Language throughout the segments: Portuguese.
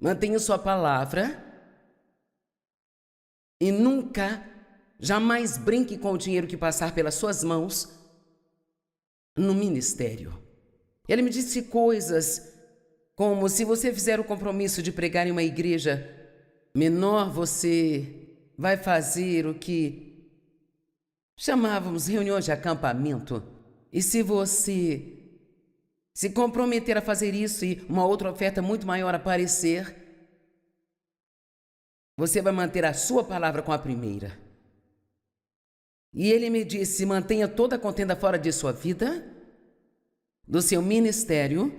mantenha sua palavra e nunca, jamais brinque com o dinheiro que passar pelas suas mãos no ministério. Ele me disse coisas como: se você fizer o compromisso de pregar em uma igreja menor, você vai fazer o que chamávamos reuniões de acampamento. E se você se comprometer a fazer isso e uma outra oferta muito maior aparecer, você vai manter a sua palavra com a primeira. E ele me disse: mantenha toda a contenda fora de sua vida, do seu ministério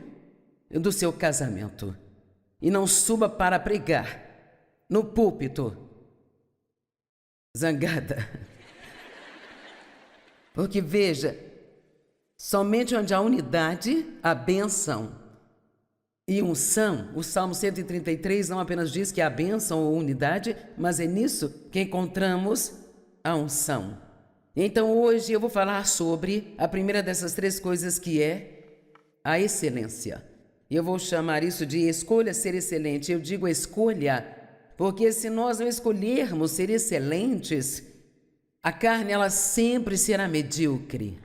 e do seu casamento. E não suba para pregar no púlpito zangada. Porque veja, somente onde há unidade, há bênção e unção. O Salmo 133 não apenas diz que há bênção ou unidade, mas é nisso que encontramos a unção. Então hoje eu vou falar sobre a primeira dessas três coisas, que é a excelência. Eu vou chamar isso de escolha ser excelente. Eu digo escolha porque se nós não escolhermos ser excelentes, a carne ela sempre será medíocre.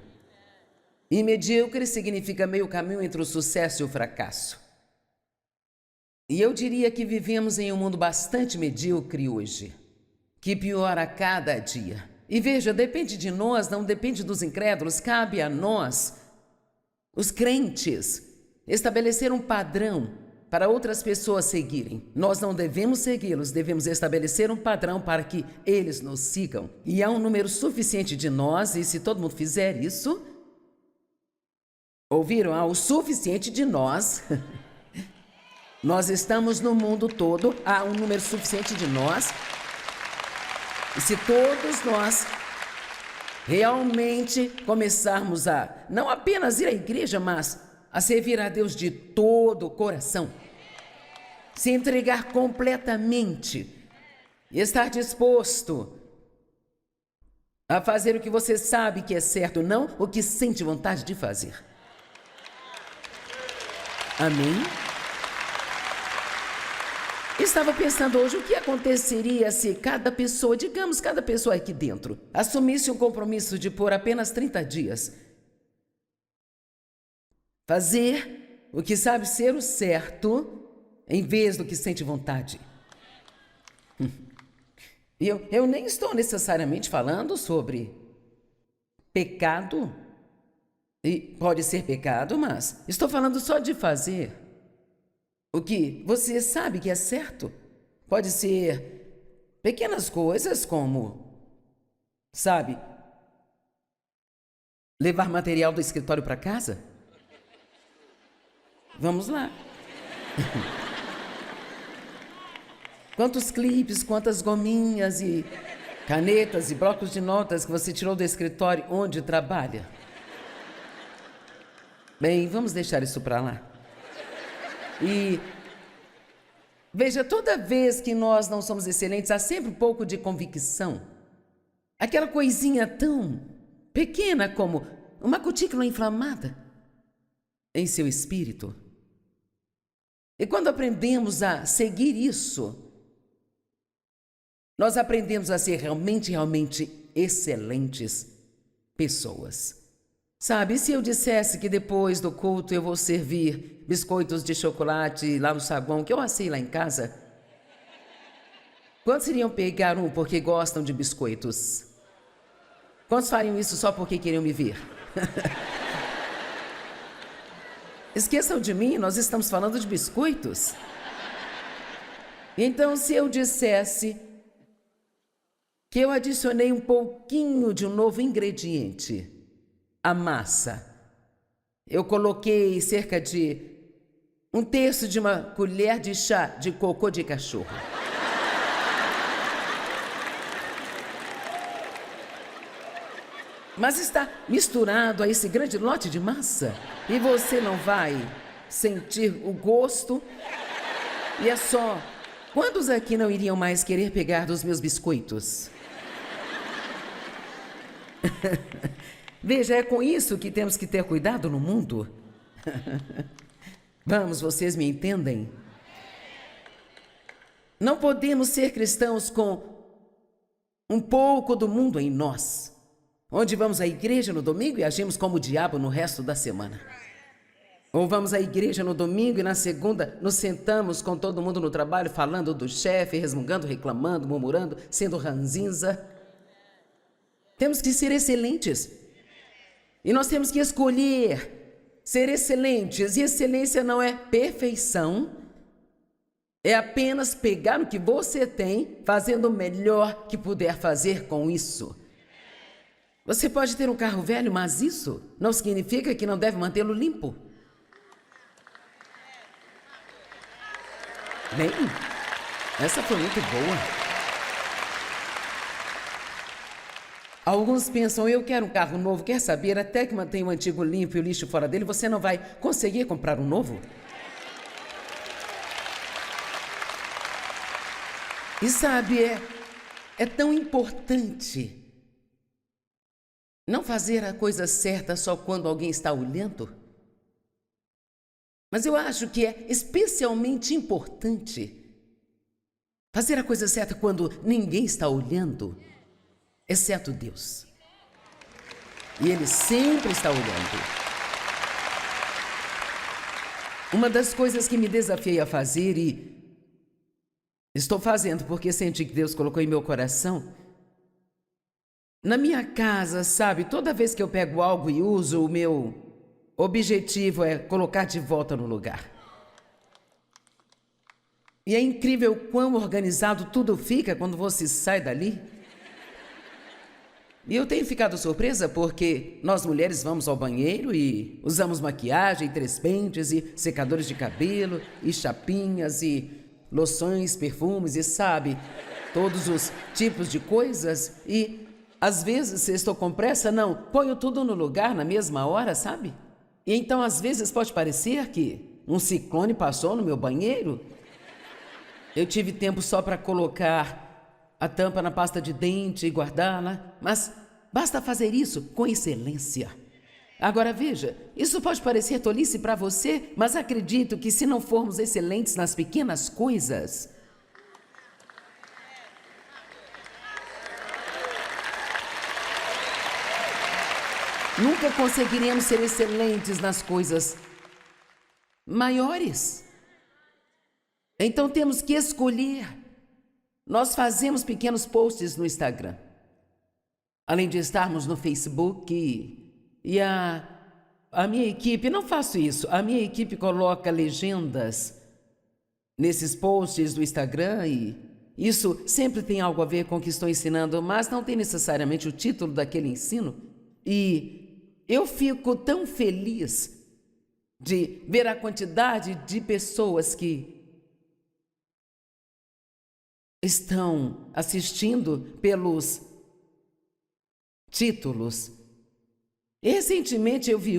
E medíocre significa meio caminho entre o sucesso e o fracasso. E eu diria que vivemos em um mundo bastante medíocre hoje, que piora a cada dia. E veja, depende de nós, não depende dos incrédulos, cabe a nós, os crentes, estabelecer um padrão para outras pessoas seguirem. Nós não devemos segui-los, devemos estabelecer um padrão para que eles nos sigam. E há um número suficiente de nós, e se todo mundo fizer isso, ouviram? Há o suficiente de nós. Nós estamos no mundo todo, há um número suficiente de nós. E se todos nós realmente começarmos a não apenas ir à igreja, mas a servir a Deus de todo o coração, se entregar completamente, estar disposto a fazer o que você sabe que é certo, não o que sente vontade de fazer. Amém? Estava pensando hoje o que aconteceria se cada pessoa, digamos cada pessoa aqui dentro, assumisse um compromisso de por apenas 30 dias fazer o que sabe ser o certo em vez do que sente vontade. Eu nem estou necessariamente falando sobre pecado, e pode ser pecado, mas estou falando só de fazer o que você sabe que é certo. Pode ser pequenas coisas como, sabe, levar material do escritório para casa. Vamos lá. Quantos clipes, quantas gominhas e canetas e blocos de notas que você tirou do escritório onde trabalha? Bem, vamos deixar isso para lá. E veja, toda vez que nós não somos excelentes, há sempre um pouco de convicção. Aquela coisinha tão pequena como uma cutícula inflamada em seu espírito. E quando aprendemos a seguir isso, nós aprendemos a ser realmente excelentes pessoas. Sabe, se eu dissesse que depois do culto eu vou servir biscoitos de chocolate lá no saguão que eu assei lá em casa, quantos iriam pegar um porque gostam de biscoitos? Quantos fariam isso só porque queriam me ver? Esqueçam de mim, nós estamos falando de biscoitos. Então, se eu dissesse que eu adicionei um pouquinho de um novo ingrediente, a massa, eu coloquei cerca de 1/3 de uma colher de chá de cocô de cachorro. Mas está misturado a esse grande lote de massa e você não vai sentir o gosto. E é só, quantos aqui não iriam mais querer pegar dos meus biscoitos? Veja, é com isso que temos que ter cuidado no mundo. Vamos, vocês me entendem? Não podemos ser cristãos com um pouco do mundo em nós, onde vamos à igreja no domingo e agimos como o diabo no resto da semana. Ou vamos à igreja no domingo e na segunda nos sentamos com todo mundo no trabalho falando do chefe, resmungando, reclamando, murmurando, sendo ranzinza. Temos que ser excelentes. E nós temos que escolher ser excelentes. E excelência não é perfeição. É apenas pegar o que você tem, fazendo o melhor que puder fazer com isso. Você pode ter um carro velho, mas isso não significa que não deve mantê-lo limpo. Bem, essa foi muito boa. Alguns pensam, eu quero um carro novo, quer saber? Até que mantenha o antigo limpo e o lixo fora dele, você não vai conseguir comprar um novo. E sabe, é tão importante não fazer a coisa certa só quando alguém está olhando. Mas eu acho que é especialmente importante fazer a coisa certa quando ninguém está olhando, exceto Deus. E Ele sempre está olhando. Uma das coisas que me desafiei a fazer, e estou fazendo porque senti que Deus colocou em meu coração, na minha casa, sabe, toda vez que eu pego algo e uso, o meu objetivo é colocar de volta no lugar. E é incrível quão organizado tudo fica quando você sai dali. E eu tenho ficado surpresa porque nós mulheres vamos ao banheiro e usamos maquiagem, 3 pentes e secadores de cabelo e chapinhas e loções, perfumes e sabe, todos os tipos de coisas e às vezes se estou com pressa, não, ponho tudo no lugar na mesma hora, sabe? E então às vezes pode parecer que um ciclone passou no meu banheiro. Eu tive tempo só para colocar a tampa na pasta de dente e guardá-la, mas basta fazer isso com excelência. Agora veja, isso pode parecer tolice para você, mas acredito que se não formos excelentes nas pequenas coisas, nunca conseguiremos ser excelentes nas coisas maiores. Então temos que escolher. Nós fazemos pequenos posts no Instagram, além de estarmos no Facebook e a minha equipe, não faço isso, a minha equipe coloca legendas nesses posts do Instagram e isso sempre tem algo a ver com o que estou ensinando, mas não tem necessariamente o título daquele ensino. E eu fico tão feliz de ver a quantidade de pessoas que estão assistindo pelos títulos. E recentemente eu vi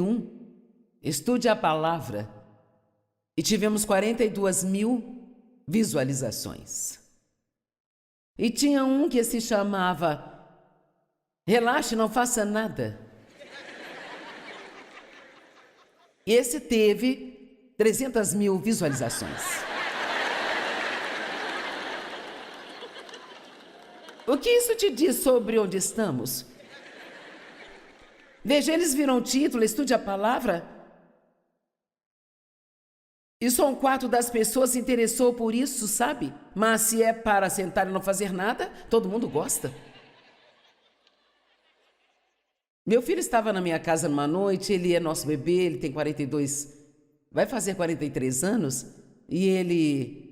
Estude a Palavra, e tivemos 42.000 visualizações. E tinha um que se chamava Relaxe, não faça nada. E esse teve 300.000 visualizações. O que isso te diz sobre onde estamos? Veja, eles viram o título, Estude a Palavra, e só 1/4 das pessoas se interessou por isso, sabe? Mas se é para sentar e não fazer nada, todo mundo gosta. Meu filho estava na minha casa numa noite, ele é nosso bebê, ele tem vai fazer 43 anos, e ele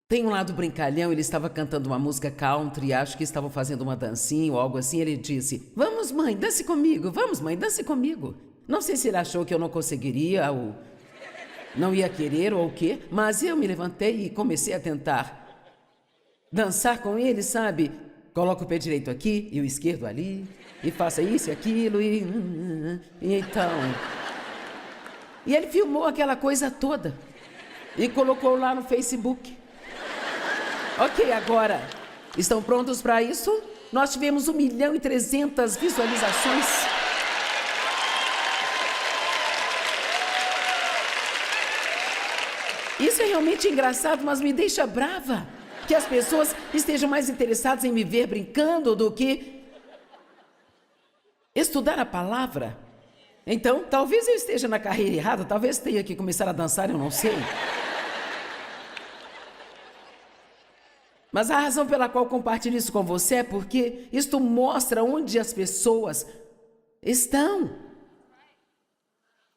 tem um lado brincalhão, ele estava cantando uma música country, acho que estavam fazendo uma dancinha ou algo assim, ele disse, vamos mãe, dance comigo, vamos mãe, dance comigo. Não sei se ele achou que eu não conseguiria ou não ia querer ou o quê, mas eu me levantei e comecei a tentar dançar com ele, sabe? Coloca o pé direito aqui e o esquerdo ali, e faça isso e aquilo, e então... E ele filmou aquela coisa toda e colocou lá no Facebook. Ok, agora, estão prontos para isso? Nós tivemos 1.300.000 visualizações. Isso é realmente engraçado, mas me deixa brava que as pessoas estejam mais interessadas em me ver brincando do que estudar a palavra. Então, talvez eu esteja na carreira errada, talvez tenha que começar a dançar, eu não sei. Mas a razão pela qual compartilho isso com você é porque isto mostra onde as pessoas estão.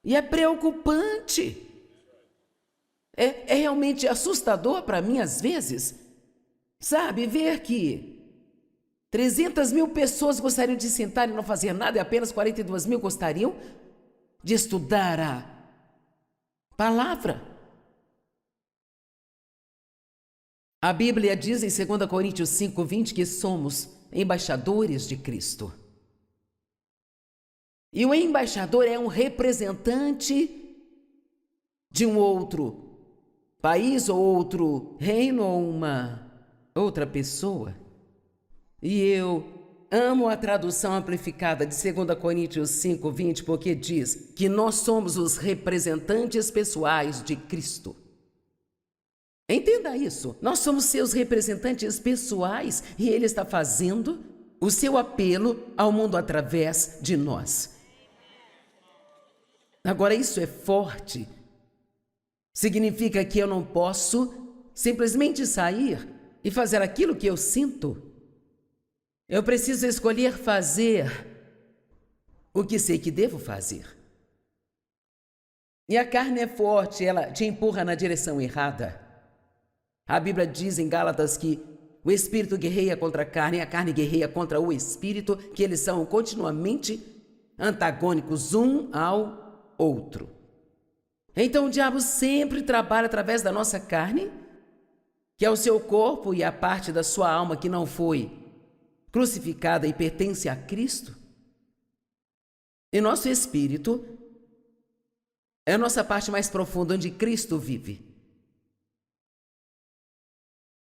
E é preocupante. É realmente assustador para mim, às vezes, sabe, ver que 300 mil pessoas gostariam de sentar e não fazer nada e apenas 42 mil gostariam de estudar a palavra. A Bíblia diz em 2 Coríntios 5:20 que somos embaixadores de Cristo. E o embaixador é um representante de um outro país ou outro reino ou uma outra pessoa. E eu amo a tradução amplificada de 2 Coríntios 5:20 porque diz que nós somos os representantes pessoais de Cristo. Entenda isso, nós somos seus representantes pessoais e Ele está fazendo o seu apelo ao mundo através de nós. Agora, isso é forte. Significa que eu não posso simplesmente sair e fazer aquilo que eu sinto. Eu preciso escolher fazer o que sei que devo fazer. E a carne é forte, ela te empurra na direção errada. A Bíblia diz em Gálatas que o espírito guerreia contra a carne guerreia contra o espírito, que eles são continuamente antagônicos um ao outro. Então o diabo sempre trabalha através da nossa carne, que é o seu corpo e a parte da sua alma que não foi crucificada e pertence a Cristo. E nosso espírito é a nossa parte mais profunda, onde Cristo vive.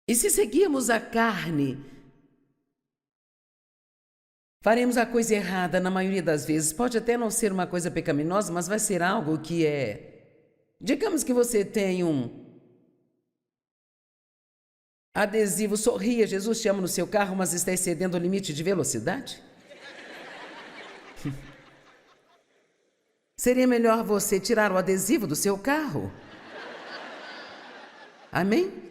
E se seguirmos a carne, faremos a coisa errada na maioria das vezes. Pode até não ser uma coisa pecaminosa, mas vai ser algo que é... Digamos que você tem um adesivo, sorria, Jesus te ama no seu carro, mas está excedendo o limite de velocidade? Seria melhor você tirar o adesivo do seu carro. Amém?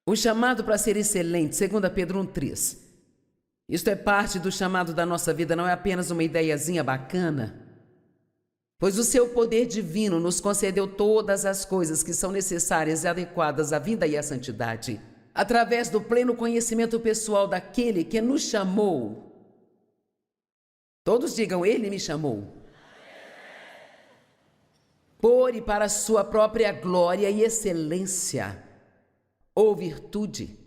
O chamado para ser excelente, 2 Pedro 1:3. Isto é parte do chamado da nossa vida, não é apenas uma ideiazinha bacana. Pois o seu poder divino nos concedeu todas as coisas que são necessárias e adequadas à vida e à santidade, através do pleno conhecimento pessoal daquele que nos chamou. Todos digam, Ele me chamou. Por e para a sua própria glória e excelência. Ou virtude.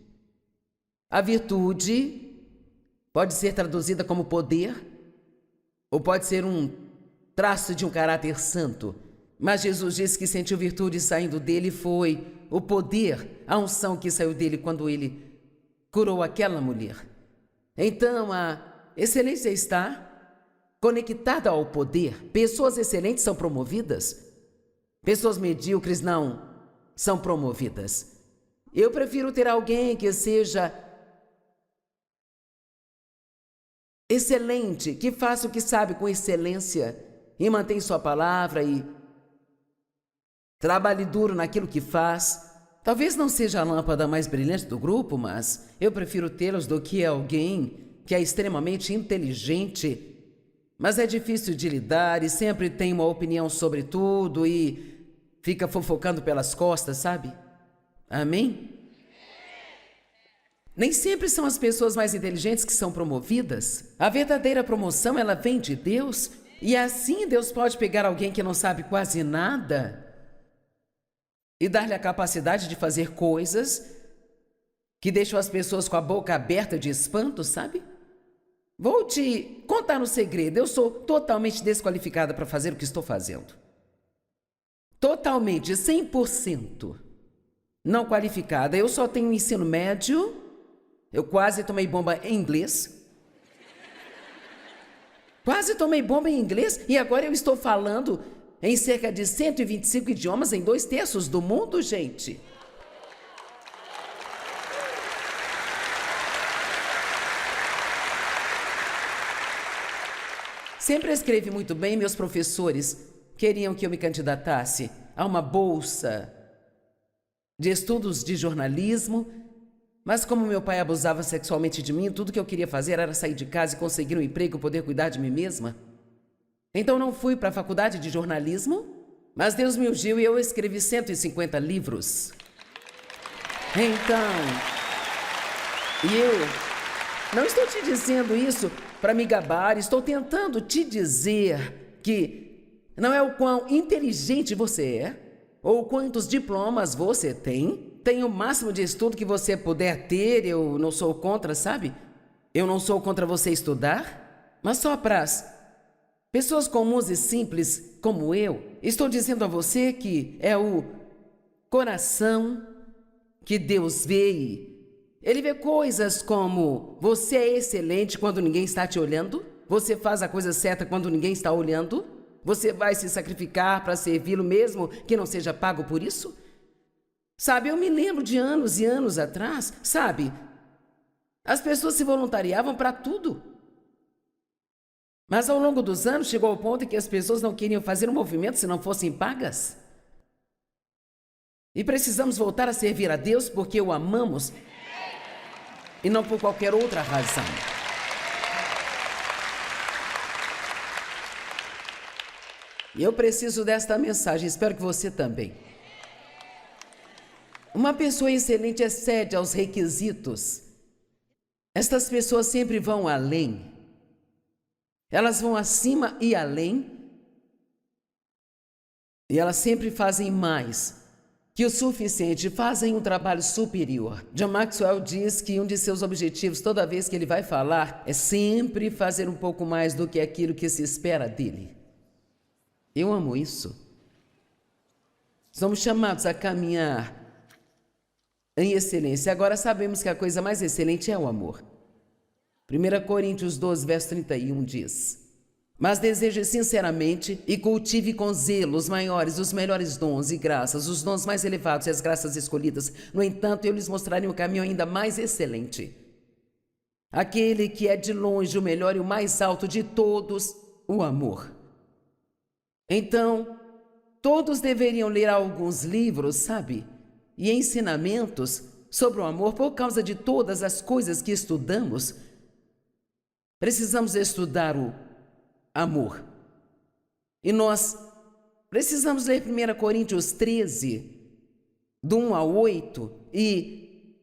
A virtude pode ser traduzida como poder, ou pode ser um traço de um caráter santo. Mas Jesus disse que sentiu virtude saindo dele, foi o poder, a unção que saiu dele quando ele curou aquela mulher. Então, a excelência está conectada ao poder. Pessoas excelentes são promovidas, pessoas medíocres não são promovidas. Eu prefiro ter alguém que seja excelente, que faça o que sabe com excelência e mantém sua palavra e trabalhe duro naquilo que faz. Talvez não seja a lâmpada mais brilhante do grupo, mas eu prefiro tê-los do que alguém que é extremamente inteligente, mas é difícil de lidar e sempre tem uma opinião sobre tudo e fica fofocando pelas costas, sabe? Amém? Nem sempre são as pessoas mais inteligentes que são promovidas. A verdadeira promoção, ela vem de Deus. E assim Deus pode pegar alguém que não sabe quase nada e dar-lhe a capacidade de fazer coisas que deixam as pessoas com a boca aberta de espanto, sabe? Vou te contar um segredo. Eu sou totalmente desqualificada para fazer o que estou fazendo. Totalmente, 100%. Não qualificada. Eu só tenho ensino médio. Eu quase tomei bomba em inglês. Quase tomei bomba em inglês e agora eu estou falando em cerca de 125 idiomas em 2/3 do mundo, gente. Sempre escrevi muito bem, meus professores queriam que eu me candidatasse a uma bolsa de estudos de jornalismo, mas como meu pai abusava sexualmente de mim, tudo que eu queria fazer era sair de casa e conseguir um emprego e poder cuidar de mim mesma. Então não fui para a faculdade de jornalismo, mas Deus me ungiu e eu escrevi 150 livros. Então, eu não estou te dizendo isso para me gabar, estou tentando te dizer que não é o quão inteligente você é, ou quantos diplomas você tem o máximo de estudo que você puder ter, eu não sou contra, sabe? Eu não sou contra você estudar, mas só para as pessoas comuns e simples como eu, estou dizendo a você que é o coração que Deus vê e Ele vê coisas como você é excelente quando ninguém está te olhando, você faz a coisa certa quando ninguém está olhando, você vai se sacrificar para servi-lo mesmo que não seja pago por isso. Sabe, eu me lembro de anos e anos atrás, sabe, as pessoas se voluntariavam para tudo. Mas ao longo dos anos chegou ao ponto em que as pessoas não queriam fazer um movimento se não fossem pagas. E precisamos voltar a servir a Deus porque o amamos e não por qualquer outra razão. E eu preciso desta mensagem, espero que você também. Uma pessoa excelente excede aos requisitos. Estas pessoas sempre vão além. Elas vão acima e além. E elas sempre fazem mais que o suficiente, fazem um trabalho superior. John Maxwell diz que um de seus objetivos, toda vez que ele vai falar, é sempre fazer um pouco mais do que aquilo que se espera dele. Eu amo isso. Somos chamados a caminhar em excelência. Agora sabemos que a coisa mais excelente é o amor. 1 Coríntios 12, verso 31 diz: mas deseje sinceramente e cultive com zelo os maiores, os melhores dons e graças, os dons mais elevados e as graças escolhidas. No entanto, eu lhes mostrarei um caminho ainda mais excelente. Aquele que é de longe o melhor e o mais alto de todos, o amor. Então, todos deveriam ler alguns livros, sabe? E ensinamentos sobre o amor por causa de todas as coisas que estudamos. Precisamos estudar o amor. E nós precisamos ler 1 Coríntios 13, do 1 ao 8, e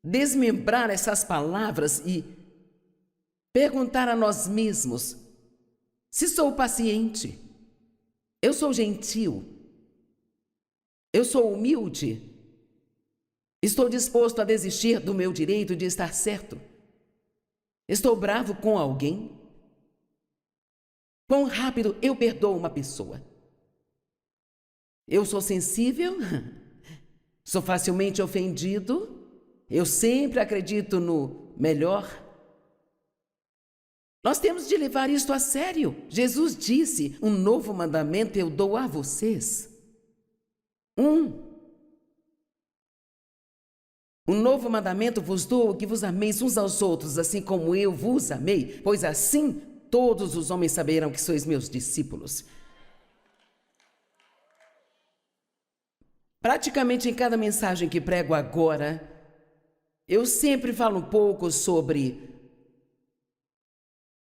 desmembrar essas palavras e perguntar a nós mesmos se sou paciente, eu sou gentil, eu sou humilde, estou disposto a desistir do meu direito de estar certo, estou bravo com alguém, quão rápido eu perdoo uma pessoa, eu sou sensível, sou facilmente ofendido, eu sempre acredito no melhor. Nós temos de levar isto a sério. Jesus disse: um novo mandamento eu dou a vocês. Um novo mandamento vos dou, que vos ameis uns aos outros, assim como eu vos amei, pois assim todos os homens saberão que sois meus discípulos. Praticamente em cada mensagem que prego agora, eu sempre falo um pouco sobre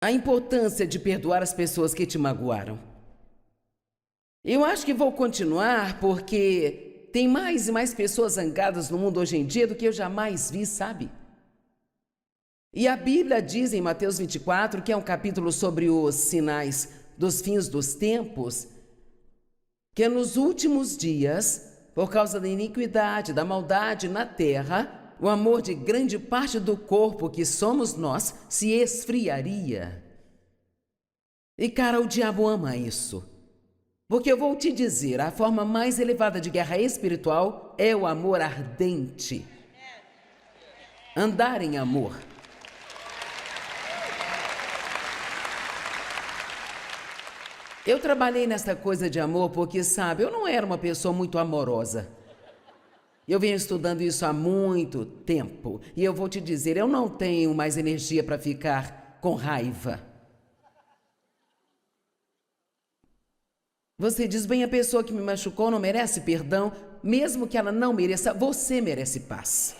a importância de perdoar as pessoas que te magoaram. Eu acho que vou continuar porque tem mais e mais pessoas zangadas no mundo hoje em dia do que eu jamais vi, sabe? E a Bíblia diz em Mateus 24, que é um capítulo sobre os sinais dos fins dos tempos, que nos últimos dias, por causa da iniquidade, da maldade na terra, o amor de grande parte do corpo que somos nós se esfriaria. E cara, o diabo ama isso. Porque eu vou te dizer, a forma mais elevada de guerra espiritual é o amor ardente. Andar em amor. Eu trabalhei nessa coisa de amor porque, sabe, eu não era uma pessoa muito amorosa. Eu venho estudando isso há muito tempo e eu vou te dizer, eu não tenho mais energia para ficar com raiva. Você diz bem, a pessoa que me machucou não merece perdão, mesmo que ela não mereça, você merece paz.